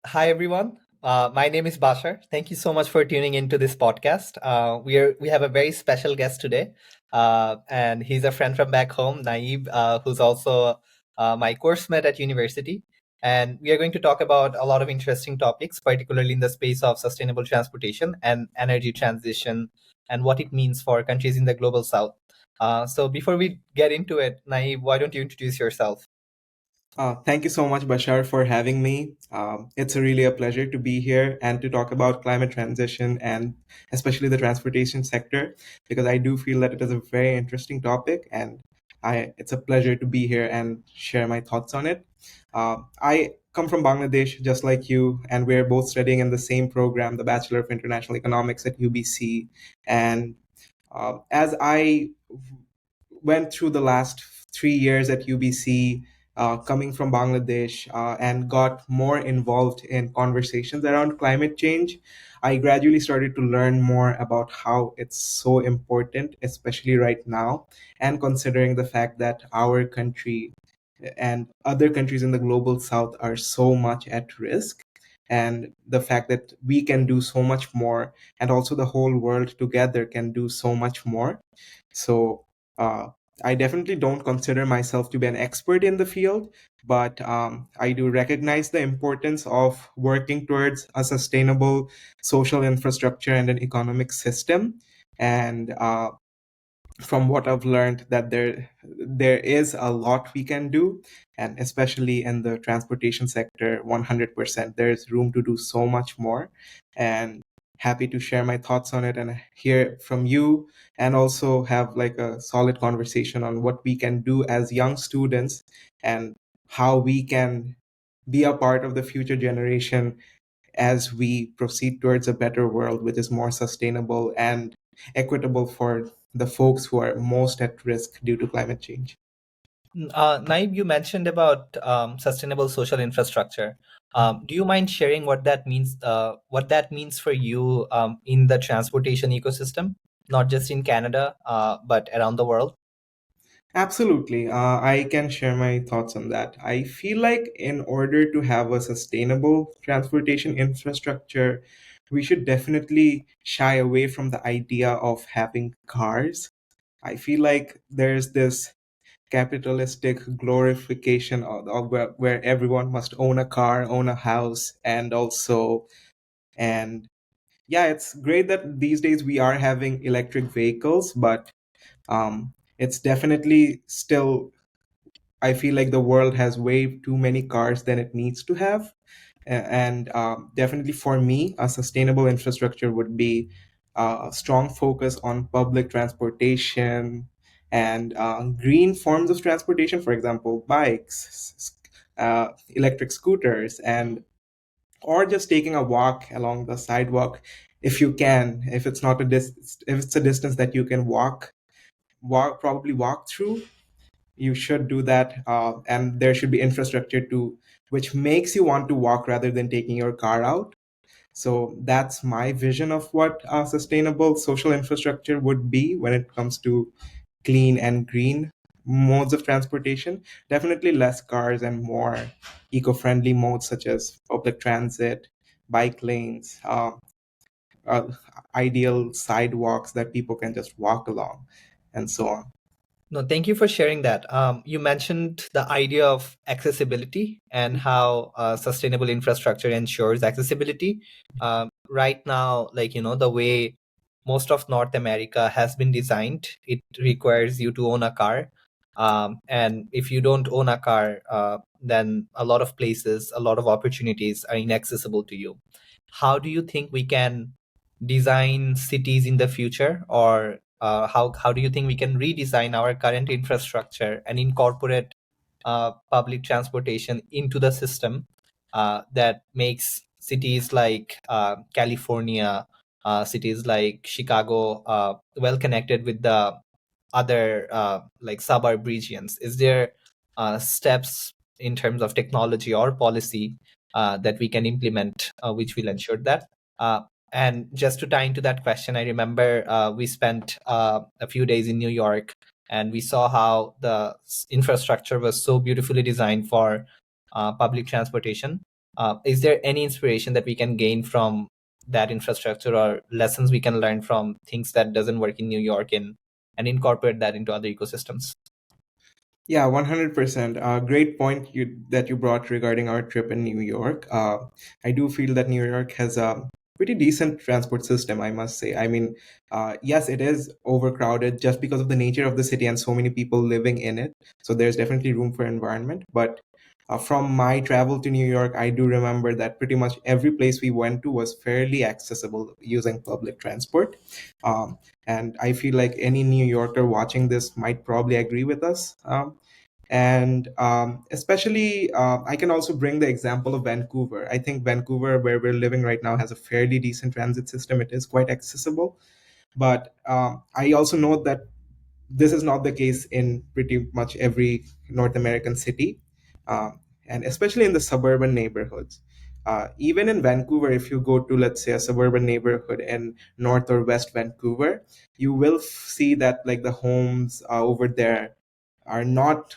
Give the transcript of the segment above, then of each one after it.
Hi, everyone. My name is Bashar. Thank you so much for tuning into this podcast. We have a very special guest today, and he's a friend from back home, Nayeeb, who's also my course mate at university. And we are going to talk about a lot of interesting topics, particularly in the space of sustainable transportation and energy transition, and what it means for countries in the global south. So before we get into it, Nayeeb, why don't you introduce yourself? Thank you so much, Bashar, for having me. It's really a pleasure to be here and to talk about climate transition and especially the transportation sector, because I do feel that it is a very interesting topic, and it's a pleasure to be here and share my thoughts on it. I come from Bangladesh, just like you, and we're both studying in the same program, the Bachelor of International Economics at UBC. And as I went through the last 3 years at UBC, coming from Bangladesh, and got more involved in conversations around climate change. I gradually started to learn more about how it's so important, especially right now, and considering the fact that our country and other countries in the global south are so much at risk, and the fact that we can do so much more, and also the whole world together can do so much more. So uh, I definitely don't consider myself to be an expert in the field, but I do recognize the importance of working towards a sustainable social infrastructure and an economic system. And from what I've learned, that there is a lot we can do, and especially in the transportation sector, 100%. There's room to do so much more, and happy to share my thoughts on it and hear from you, and also have like a solid conversation on what we can do as young students and how we can be a part of the future generation as we proceed towards a better world, which is more sustainable and equitable for the folks who are most at risk due to climate change. Naib, you mentioned about sustainable social infrastructure. Do you mind sharing what that means? What that means for you in the transportation ecosystem, not just in Canada, but around the world? Absolutely. I can share my thoughts on that. I feel like in order to have a sustainable transportation infrastructure, we should definitely shy away from the idea of having cars. I feel like there's this capitalistic glorification of where everyone must own a car, own a house, and yeah, it's great that these days we are having electric vehicles, but it's definitely still, I feel like the world has way too many cars than it needs to have. And definitely for me, a sustainable infrastructure would be a strong focus on public transportation and green forms of transportation, for example, bikes, electric scooters, and or just taking a walk along the sidewalk if you can. If it's not a if it's a distance that you can probably walk through, you should do that, and there should be infrastructure to which makes you want to walk rather than taking your car out. So that's my vision of what a sustainable social infrastructure would be when it comes to clean and green modes of transportation. Definitely less cars and more eco-friendly modes such as public transit, bike lanes, uh, ideal sidewalks that people can just walk along, and so on. No, thank you for sharing that. You mentioned the idea of accessibility and how sustainable infrastructure ensures accessibility. Right now, like, the way most of North America has been designed, it requires you to own a car. And if you don't own a car, then a lot of places, a lot of opportunities are inaccessible to you. How do you think we can design cities in the future, or how do you think we can redesign our current infrastructure and incorporate public transportation into the system that makes cities like California, cities like Chicago, well connected with the other like suburb regions? Is there steps in terms of technology or policy that we can implement which will ensure that? Uh, and just to tie into that question, I remember we spent a few days in New York, and we saw how the infrastructure was so beautifully designed for public transportation. Is there any inspiration that we can gain from that infrastructure, or lessons we can learn from things that doesn't work in New York and incorporate that into other ecosystems? Yeah, 100%. Great point that you brought regarding our trip in New York. I do feel that New York has a pretty decent transport system, I must say. I mean, yes, it is overcrowded just because of the nature of the city and so many people living in it. So there's definitely room for environment. But from my travel to New York, I do remember that pretty much every place we went to was fairly accessible using public transport. Um, and I feel like any New Yorker watching this might probably agree with us. And especially, I can also bring the example of Vancouver. I think Vancouver, where we're living right now, has a fairly decent transit system. It is quite accessible. But I also know that this is not the case in pretty much every North American city, and especially in the suburban neighborhoods. Even in Vancouver, if you go to, let's say, a suburban neighborhood in North or West Vancouver, you will see that like the homes over there are not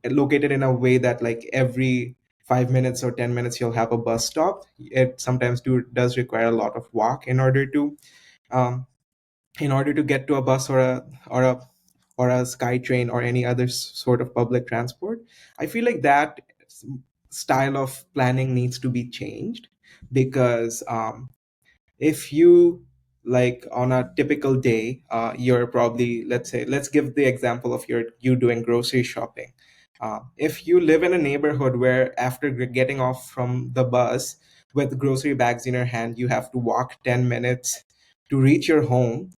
located in a way that like every 5 minutes or 10 minutes you'll have a bus stop. It sometimes does require a lot of walk um, in order to get to a bus or a SkyTrain or any other sort of public transport. I feel like that style of planning needs to be changed because if you like on a typical day, you're probably, let's give the example of you doing grocery shopping. If you live in a neighborhood where after getting off from the bus with grocery bags in your hand, you have to walk 10 minutes to reach your home,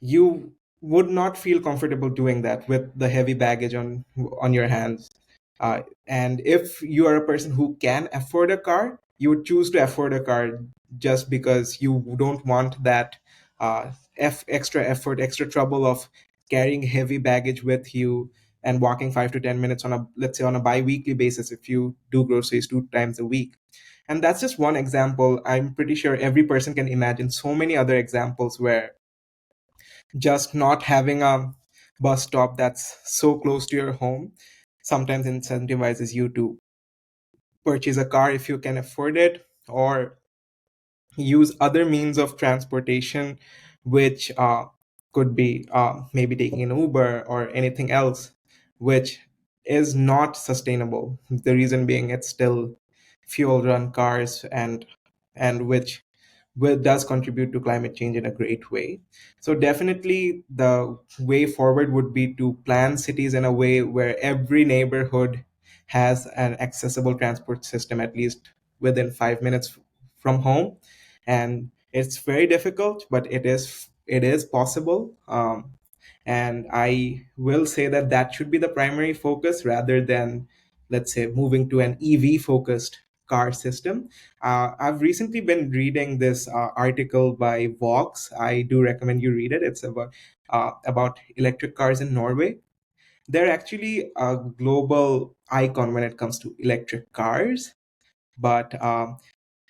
you would not feel comfortable doing that with the heavy baggage on your hands. And if you are a person who can afford a car, you would choose to afford a car just because you don't want that extra effort, extra trouble of carrying heavy baggage with you and walking 5 to 10 minutes on a, let's say, on a bi-weekly basis if you do groceries 2 times a week. And that's just one example. I'm pretty sure every person can imagine so many other examples where just not having a bus stop that's so close to your home sometimes incentivizes you to purchase a car if you can afford it, or use other means of transportation, which could be maybe taking an Uber or anything else, which is not sustainable. The reason being it's still fuel run cars, and which does contribute to climate change in a great way. So definitely the way forward would be to plan cities in a way where every neighborhood has an accessible transport system at least within 5 minutes from home. And it's very difficult, but it is possible. And I will say that that should be the primary focus rather than, let's say, moving to an EV focused car system. I've recently been reading this article by Vox. I do recommend you read it. It's about electric cars in Norway. They're actually a global icon when it comes to electric cars, but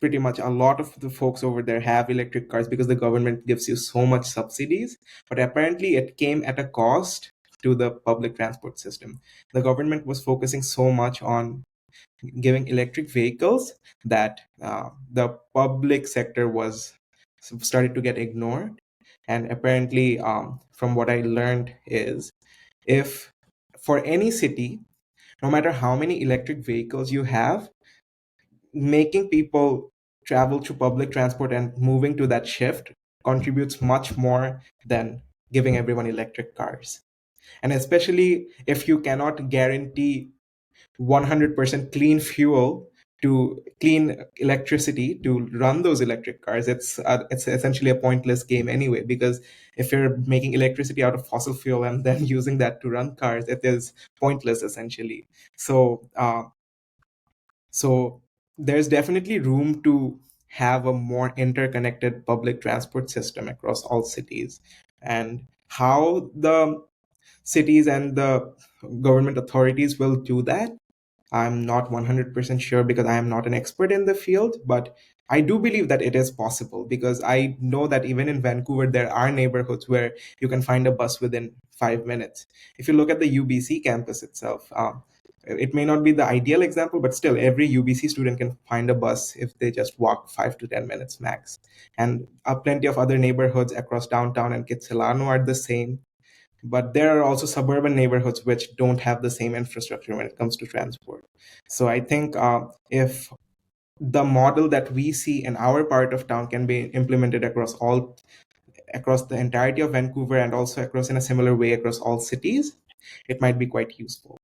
pretty much a lot of the folks over there have electric cars because the government gives you so much subsidies. But apparently, it came at a cost to the public transport system. The government was focusing so much on giving electric vehicles that the public sector was started to get ignored. And apparently, from what I learned is, if for any city, no matter how many electric vehicles you have, making people travel through public transport and moving to that shift contributes much more than giving everyone electric cars. And especially if you cannot guarantee 100% clean fuel to clean electricity to run those electric cars, it's essentially a pointless game anyway, because if you're making electricity out of fossil fuel and then using that to run cars, it is pointless essentially. So there's definitely room to have a more interconnected public transport system across all cities. And how the cities and the government authorities will do that, I'm not 100% sure because I am not an expert in the field, but I do believe that it is possible because I know that even in Vancouver, there are neighborhoods where you can find a bus within 5 minutes. If you look at the UBC campus itself, It may not be the ideal example, but still, every UBC student can find a bus if they just walk 5 to 10 minutes max. And plenty of other neighborhoods across downtown and Kitsilano are the same. But there are also suburban neighborhoods which don't have the same infrastructure when it comes to transport. So I think if the model that we see in our part of town can be implemented across the entirety of Vancouver and also across in a similar way across all cities, it might be quite useful.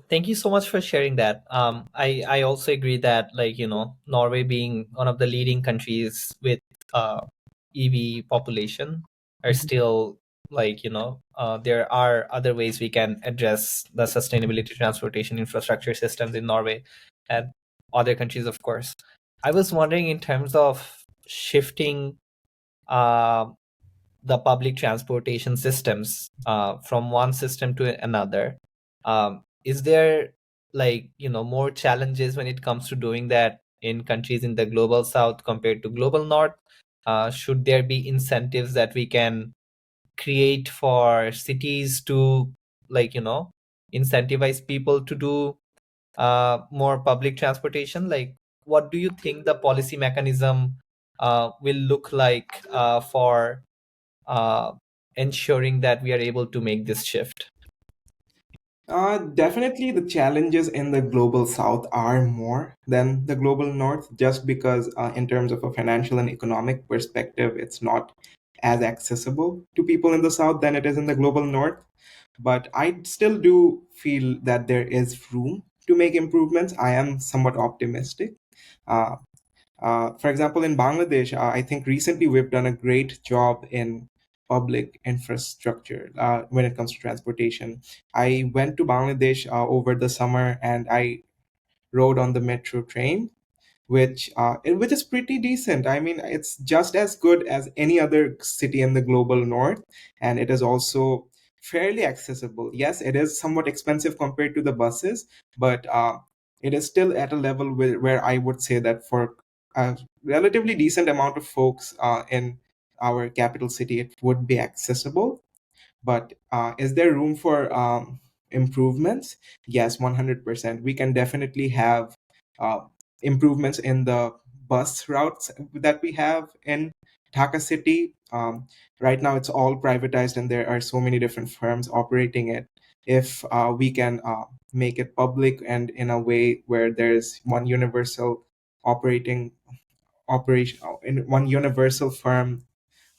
Thank you so much for sharing that. I also agree that, like, Norway being one of the leading countries with EV population are Mhm. still, like, there are other ways we can address the sustainability transportation infrastructure systems in Norway and other countries, of course. I was wondering, in terms of shifting uh, the public transportation systems from one system to another, is there, like, more challenges when it comes to doing that in countries in the global south compared to global north? Should there be incentives that we can create for cities to, like, incentivize people to do more public transportation? Like, what do you think the policy mechanism will look like for uh, ensuring that we are able to make this shift? Definitely, the challenges in the global south are more than the global north, just because, in terms of a financial and economic perspective, it's not as accessible to people in the south than it is in the global north. But I still do feel that there is room to make improvements. I am somewhat optimistic. Uh, for example, in Bangladesh, I think recently we've done a great job in public infrastructure when it comes to transportation. I went to Bangladesh over the summer and I rode on the metro train, which is pretty decent. I mean, it's just as good as any other city in the global north, and it is also fairly accessible. Yes, it is somewhat expensive compared to the buses, but it is still at a level where I would say that for a relatively decent amount of folks in our capital city, it would be accessible. But is there room for improvements? Yes, 100%. We can definitely have uh, improvements in the bus routes that we have in Dhaka city. Right now, it's all privatized, and there are so many different firms operating it. If we can make it public and in a way where there's one universal operating operation in one universal firm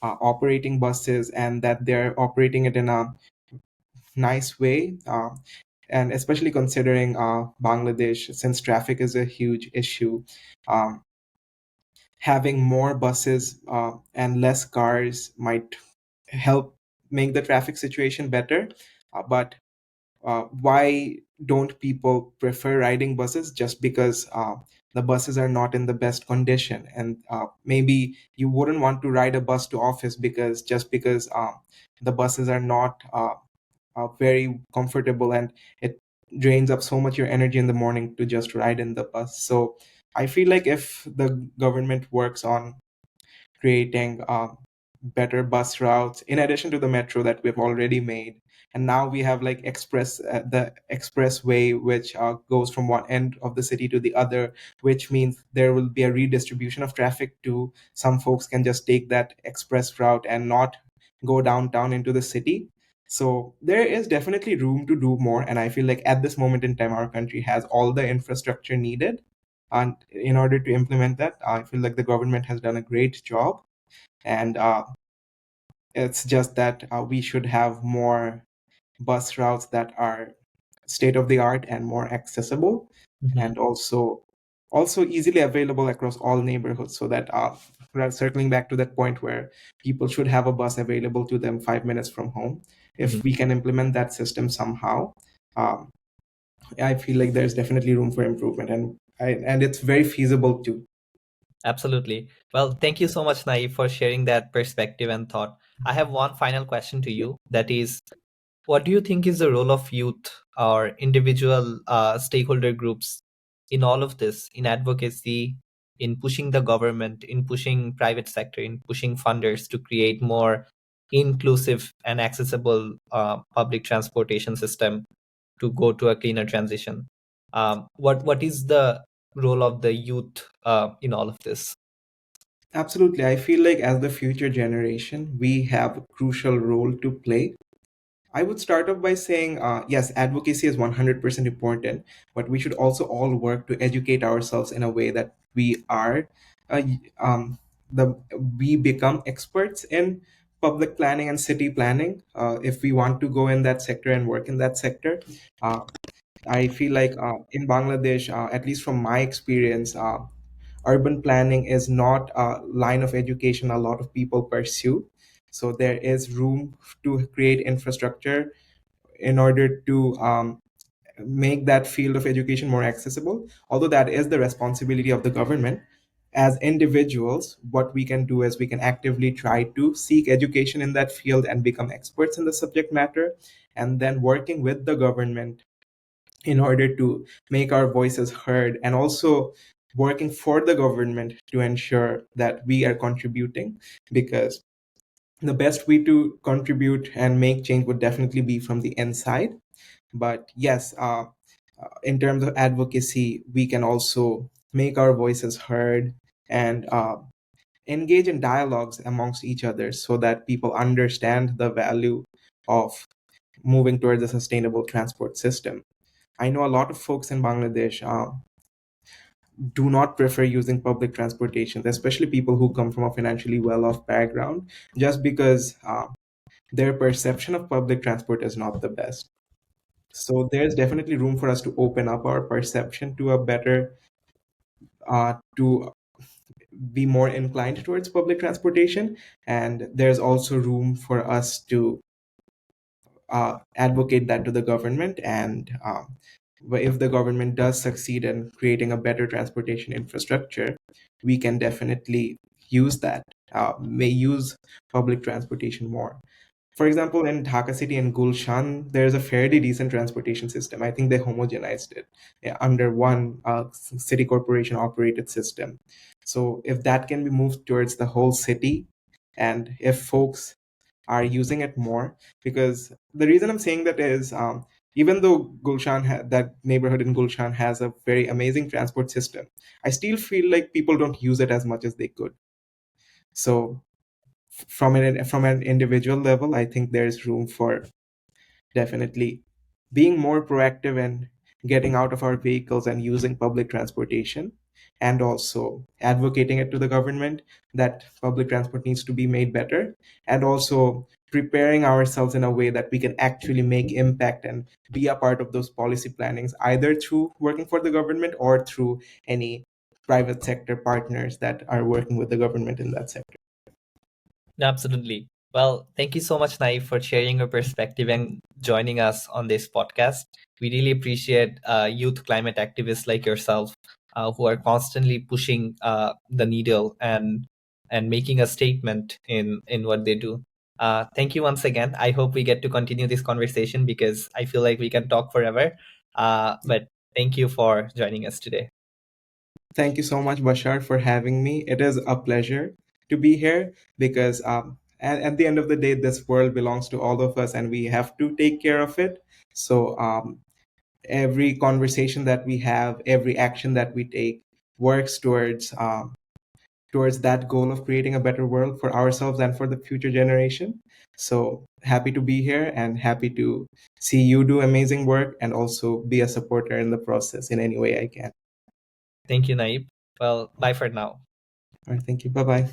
operating buses, and that they're operating it in a nice way. And especially considering Bangladesh, since traffic is a huge issue, um, having more buses and less cars might help make the traffic situation better. But why don't people prefer riding buses? Just because the buses are not in the best condition, and maybe you wouldn't want to ride a bus to office because just because the buses are not very comfortable, and it drains up so much your energy in the morning to just ride in the bus. So I feel like if the government works on creating better bus routes in addition to the metro that we've already made, and now we have like the expressway which goes from one end of the city to the other, which means there will be a redistribution of traffic too. Some folks can just take that express route and not go downtown into the city. So there is definitely room to do more, and I feel like at this moment in time our country has all the infrastructure needed, and in order to implement that, I feel like the government has done a great job. And it's just that we should have more bus routes that are state of the art and more accessible, Mhm. and also easily available across all neighborhoods, so that we're circling back to that point where people should have a bus available to them 5 minutes from home. Mhm. If we can implement that system somehow, um, I feel like there's definitely room for improvement, and it's very feasible too. Absolutely. Well, thank you so much, Naeem, for sharing that perspective and thought. I have one final question to you. That is, what do you think is the role of youth or individual stakeholder groups in all of this, in advocacy, in pushing the government, in pushing private sector, in pushing funders to create more inclusive and accessible public transportation system? to go to a cleaner transition. What is the role of the youth in all of this? Absolutely. I feel like as the future generation, we have a crucial role to play. I would start off by saying, yes, advocacy is 100% important, but we should also all work to educate ourselves in a way that we are, uh, um, we become experts in public planning and city planning. If we want to go in that sector and work in that sector, uh, I feel like in Bangladesh, at least from my experience, urban planning is not a line of education a lot of people pursue. So there is room to create infrastructure in order to make that field of education more accessible. Although that is the responsibility of the government, as individuals, what we can do is we can actively try to seek education in that field and become experts in the subject matter, and then working with the government in order to make our voices heard, and also working for the government to ensure that we are contributing, because the best way to contribute and make change would definitely be from the inside. But yes, in terms of advocacy, we can also make our voices heard and engage in dialogues amongst each other so that people understand the value of moving towards a sustainable transport system. I know a lot of folks in Bangladesh do not prefer using public transportation, especially people who come from a financially well off background, just because their perception of public transport is not the best. So there's definitely room for us to open up our perception to a better, to be more inclined towards public transportation. And there's also room for us to advocate that to the government. And if the government does succeed in creating a better transportation infrastructure, we can definitely use that, may use public transportation more. For example, in Dhaka City and Gulshan, there's a fairly decent transportation system. I think they homogenized it, under one city corporation operated system. So if that can be moved towards the whole city, and if folks are using it more, because the reason I'm saying that is, even though that neighborhood in Gulshan has a very amazing transport system, I still feel like people don't use it as much as they could. So from an individual level, I think there's room for definitely being more proactive and getting out of our vehicles and using public transportation, and also advocating it to the government that public transport needs to be made better, and also preparing ourselves in a way that we can actually make impact and be a part of those policy plannings, either through working for the government or through any private sector partners that are working with the government in that sector. Absolutely. Well, thank you so much, Naif, for sharing your perspective and joining us on this podcast. We really appreciate youth climate activists like yourself, who are constantly pushing the needle and making a statement in what they do. Thank you once again. I hope we get to continue this conversation because I feel like we can talk forever. But thank you for joining us today. Thank you so much, Bashar, for having me. It is a pleasure to be here, because at the end of the day, this world belongs to all of us and we have to take care of it. So every conversation that we have, every action that we take works towards that goal of creating a better world for ourselves and for the future generation. So happy to be here and happy to see you do amazing work and also be a supporter in the process in any way I can. Thank you, Naib. Well, bye for now. All right, thank you. Bye bye.